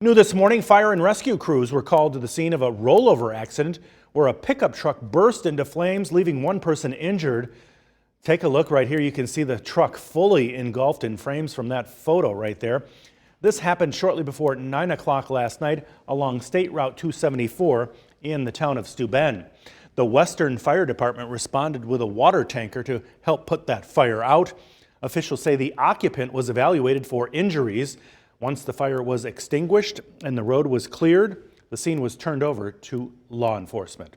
New this morning, fire and rescue crews were called to the scene of a rollover accident where a pickup truck burst into flames, leaving one person injured. Take a look right here. You can see the truck fully engulfed in flames from that photo right there. This happened shortly before 9 o'clock last night along State Route 274 in the town of Steuben. The Western Fire Department responded with a water tanker to help put that fire out. Officials say the occupant was evaluated for injuries. Once the fire was extinguished and the road was cleared, the scene was turned over to law enforcement.